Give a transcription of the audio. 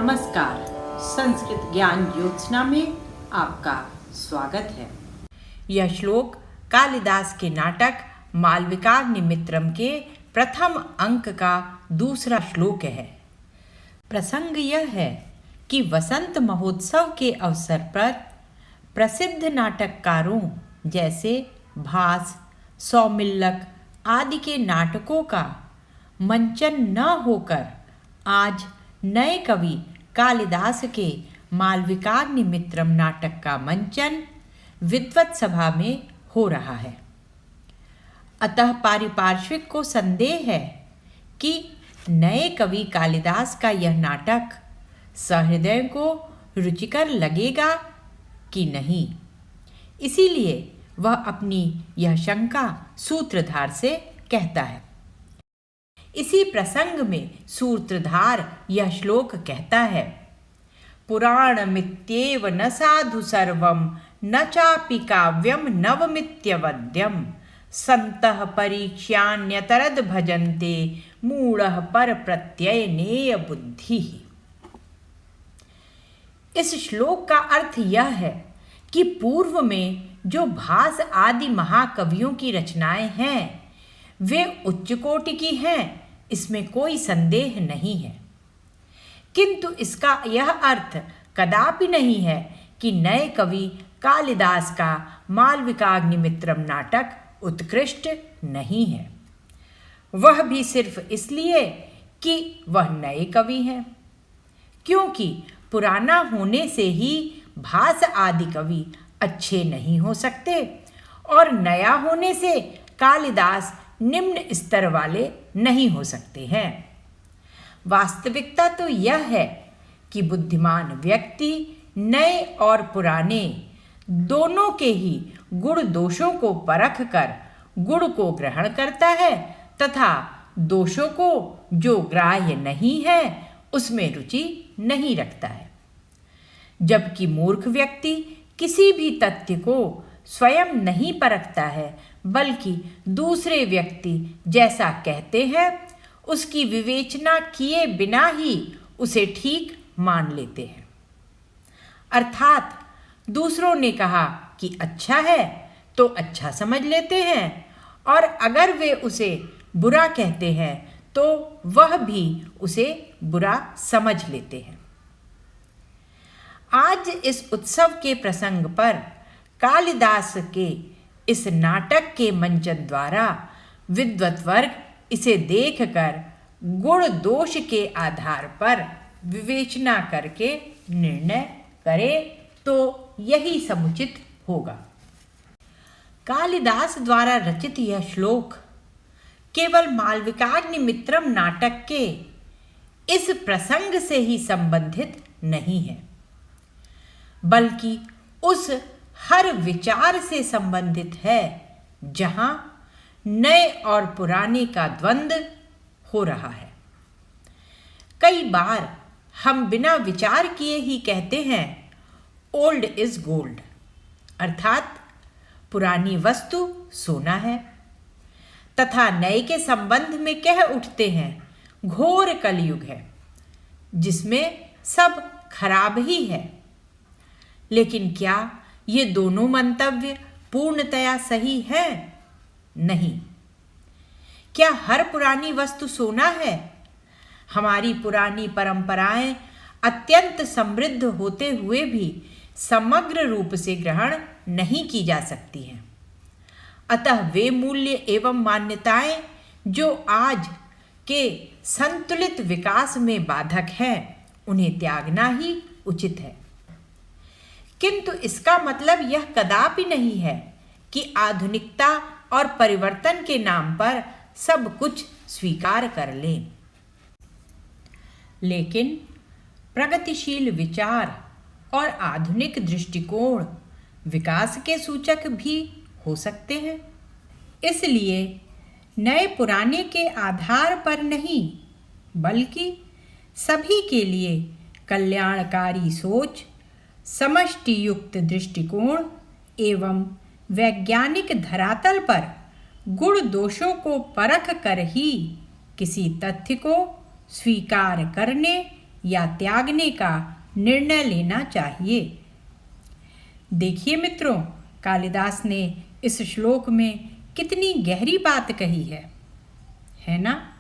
नमस्कार। संस्कृत ज्ञान ज्योत्सना में आपका स्वागत है। यह श्लोक कालिदास के नाटक मालविकाग्निमित्रम के प्रथम अंक का दूसरा श्लोक है। प्रसंग यह है कि वसंत महोत्सव के अवसर पर प्रसिद्ध नाटककारों जैसे भास, सौमिल्लक आदि के नाटकों का मंचन न होकर आज नए कवि कालिदास के मालविकाग्निमित्रम नाटक का मंचन विद्वत सभा में हो रहा है। अतः पारिपार्श्विक को संदेह है कि नए कवि कालिदास का यह नाटक सहृदय को रुचिकर लगेगा कि नहीं। इसीलिए वह अपनी यह शंका सूत्रधार से कहता है। इसी प्रसंग में सूत्रधार यह श्लोक कहता है, पुराणमित्येव न साधु सर्वं न चापि काव्यं नवमित्यवद्यं सन्तः परीक्ष्यान्यतरद् भजन्ते मूढ़ः पर प्रत्यय नेय बुद्धि। इस श्लोक का अर्थ यह है कि पूर्व में जो भास आदि महाकवियों की रचनाएं हैं वे उच्च कोटि की हैं, इसमें कोई संदेह नहीं है। किंतु इसका यह अर्थ कदापि नहीं है कि नए कवि कालिदास का मालविकाग्निमित्रम नाटक उत्कृष्ट नहीं है। वह भी सिर्फ इसलिए कि वह नए कवि हैं, क्योंकि पुराना होने से ही भास आदि कवि अच्छे नहीं हो सकते और नया होने से कालिदास निम्न स्तर वाले नहीं हो सकते हैं। वास्तविकता तो यह है कि बुद्धिमान व्यक्ति नए और पुराने दोनों के ही गुण दोषों को परख कर गुण को ग्रहण करता है तथा दोषों को जो ग्राह्य नहीं है उसमें रुचि नहीं रखता है। जबकि मूर्ख व्यक्ति किसी भी तथ्य को स्वयं नहीं परखता है बल्कि दूसरे व्यक्ति जैसा कहते हैं उसकी विवेचना किए बिना ही उसे ठीक मान लेते हैं। अर्थात दूसरों ने कहा कि अच्छा है तो अच्छा समझ लेते हैं और अगर वे उसे बुरा कहते हैं तो वह भी उसे बुरा समझ लेते हैं। आज इस उत्सव के प्रसंग पर कालिदास के इस नाटक के मंचन द्वारा विद्वत वर्ग इसे देखकर गुण दोष के आधार पर विवेचना करके निर्णय करे तो यही समुचित होगा। कालिदास द्वारा रचित यह श्लोक केवल मालविकाग्निमित्रम नाटक के इस प्रसंग से ही संबंधित नहीं है, बल्कि उस हर विचार से संबंधित है जहां नए और पुराने का द्वंद्व हो रहा है। कई बार हम बिना विचार किए ही कहते हैं ओल्ड इज गोल्ड, अर्थात पुरानी वस्तु सोना है, तथा नए के संबंध में कह उठते हैं घोर कलयुग है जिसमें सब खराब ही है। लेकिन क्या ये दोनों मंतव्य पूर्णतया सही है? नहीं। क्या हर पुरानी वस्तु सोना है? हमारी पुरानी परंपराएं अत्यंत समृद्ध होते हुए भी समग्र रूप से ग्रहण नहीं की जा सकती हैं। अतः वे मूल्य एवं मान्यताएं जो आज के संतुलित विकास में बाधक हैं उन्हें त्यागना ही उचित है। किंतु इसका मतलब यह कदापि नहीं है कि आधुनिकता और परिवर्तन के नाम पर सब कुछ स्वीकार कर लें। लेकिन प्रगतिशील विचार और आधुनिक दृष्टिकोण विकास के सूचक भी हो सकते हैं। इसलिए नए पुराने के आधार पर नहीं बल्कि सभी के लिए कल्याणकारी सोच, समष्टि युक्त दृष्टिकोण एवं वैज्ञानिक धरातल पर गुण दोषों को परख कर ही किसी तथ्य को स्वीकार करने या त्यागने का निर्णय लेना चाहिए। देखिए मित्रों, कालिदास ने इस श्लोक में कितनी गहरी बात कही है ना?